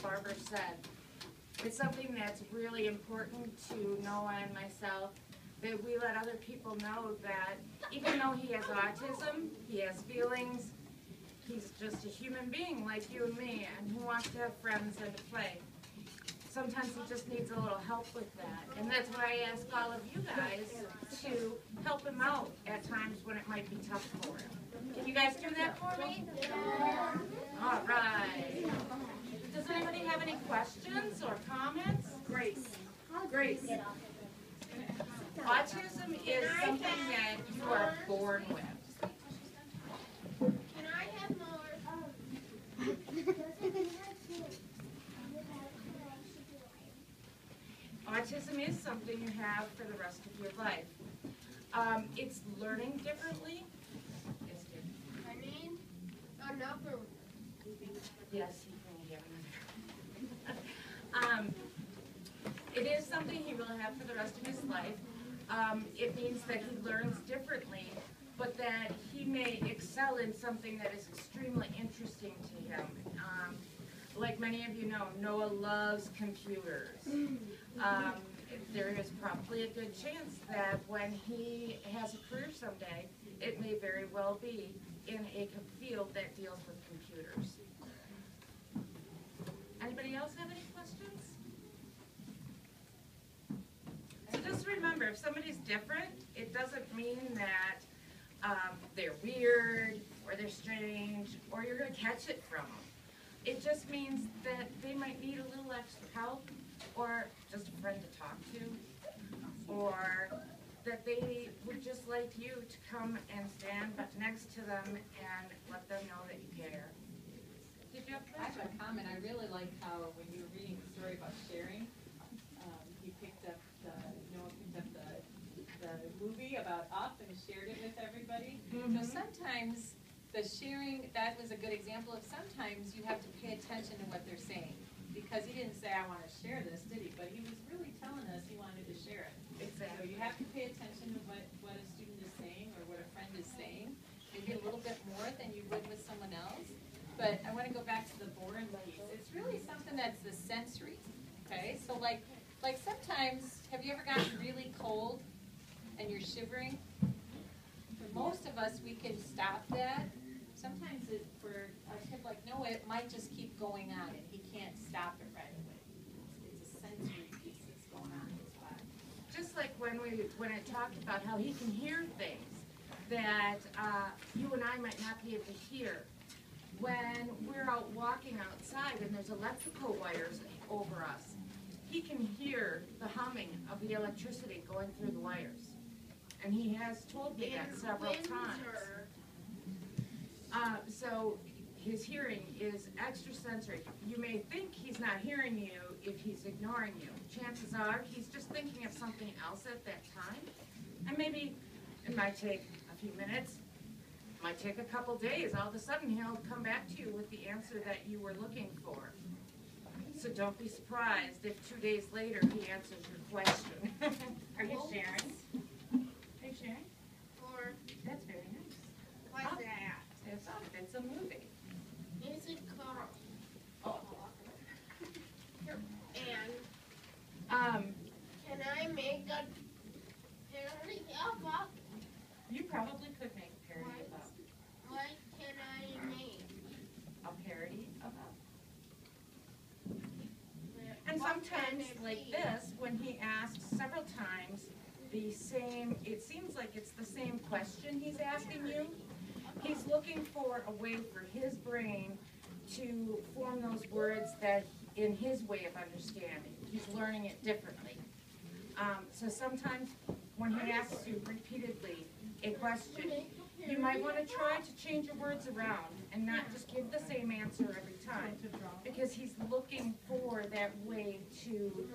Barbara said. It's something that's really important to Noah and myself, that we let other people know that even though he has autism, he has feelings, he's just a human being like you and me, and he wants to have friends and to play. Sometimes he just needs a little help with that, and that's why I ask all of you guys to help him out at times when it might be tough for him. Can you guys do that for me? All right. Does anybody have any questions or comments? Grace. Grace. Autism is something that you are born with. Can I have more? Autism is something you have for the rest of your life. It's learning differently. Yes, dear. I need another. Yes, you can have another. It is something he will have for the rest of his life. It means that he learns differently, but that he may excel in something that is extremely interesting to him. Like many of you know, Noah loves computers. There is probably a good chance that when he has a career someday, it may very well be in a field that deals with computers. Anybody else have any questions? So just remember, if somebody's different, it doesn't mean that they're weird or they're strange or you're going to catch it from them. It just means that they might need a little extra help or just a friend to talk to, or that they would just like you to come and stand next to them and let them know that you care. Did you have a I have question? a comment. I really like how when you were reading the story about sharing, he picked up Noah picked up the movie about Up and shared it with everybody. Mm-hmm. So sometimes the sharing, that was a good example of sometimes you have to pay attention to what they're saying. Because he didn't say, I want to share this, did he? But he was really telling us he wanted to share it. Exactly. So you have to pay attention to what a student is saying or what a friend is saying. Maybe a little bit more than you would with someone else. But I want to go back to the boring piece. It's really something that's the sensory. Okay? So like sometimes, have you ever gotten really cold and you're shivering? For most of us, we can stop that. Sometimes for a kid like Noah, it might just keep going on and he can't stop it right away. It's a sensory piece that's going on in his body. Just like when it talked about how he can hear things that you and I might not be able to hear. When we're out walking outside and there's electrical wires over us, he can hear the humming of the electricity going through the wires. And he has told me that several times. So his hearing is extrasensory. You may think he's not hearing you if he's ignoring you. Chances are he's just thinking of something else at that time. And maybe it might take a few minutes, might take a couple days. All of a sudden he'll come back to you with the answer that you were looking for. So don't be surprised if 2 days later he answers your question. Are you sharing? Are you sharing? Or That's very nice. what's that? It's a movie. Is it called? Oh. And can I make a parody of Up? You probably could make a parody of Up. What can I make? A parody of Up. And What can sometimes, it like be? this, when he asks several times the same, it seems like it's the same question he's asking you. He's looking for a way for his brain to form those words that in his way of understanding. He's learning it differently. So sometimes when he asks you repeatedly a question, you might want to try to change your words around and not just give the same answer every time, because he's looking for that way to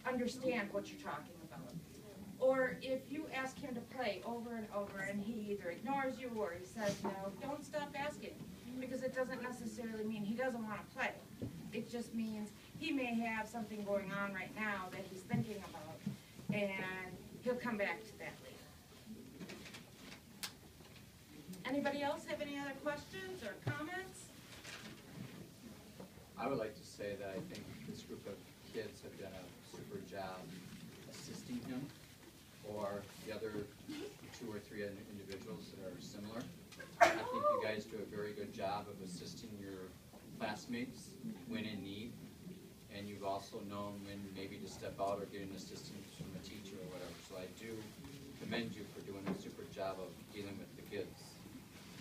understand what you're talking about. Or if you ask him to play over and over and he either ignores you or he says no, don't stop asking, because it doesn't necessarily mean he doesn't want to play. It just means he may have something going on right now that he's thinking about, and he'll come back to that later. Anybody else have any other questions or comments? I would like to say that I think this group of kids have done a super job assisting him, or the other 2 or 3 individuals that are similar. I think you guys do a very good job of assisting your classmates when in need, and you've also known when maybe to step out or get an assistance from a teacher or whatever. So I do commend you for doing a super job of dealing with the kids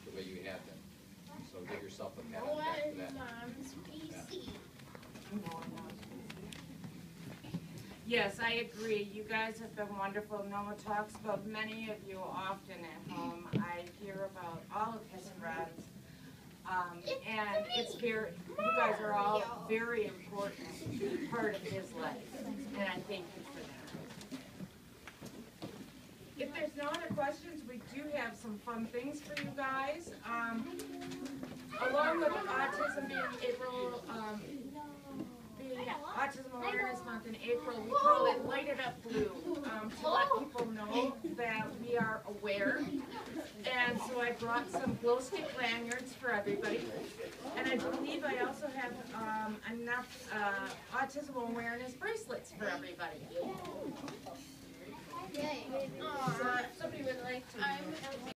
the way you have been. So give yourself a pat on the back for that. Mom's PC. Yes, I agree. You guys have been wonderful. Noah talks about many of you often at home. I hear about all of his friends. And it's very, you guys are all very important part of his life. And I thank you for that. If there's no other questions, we do have some fun things for you guys. Along with autism being April, being Autism Awareness Month in April, we call it Light It Up Blue, to let people know that we are aware. And so I brought some glow stick lanyards for everybody. And I believe I also have enough autism awareness bracelets for everybody. Yay. So if somebody would like to.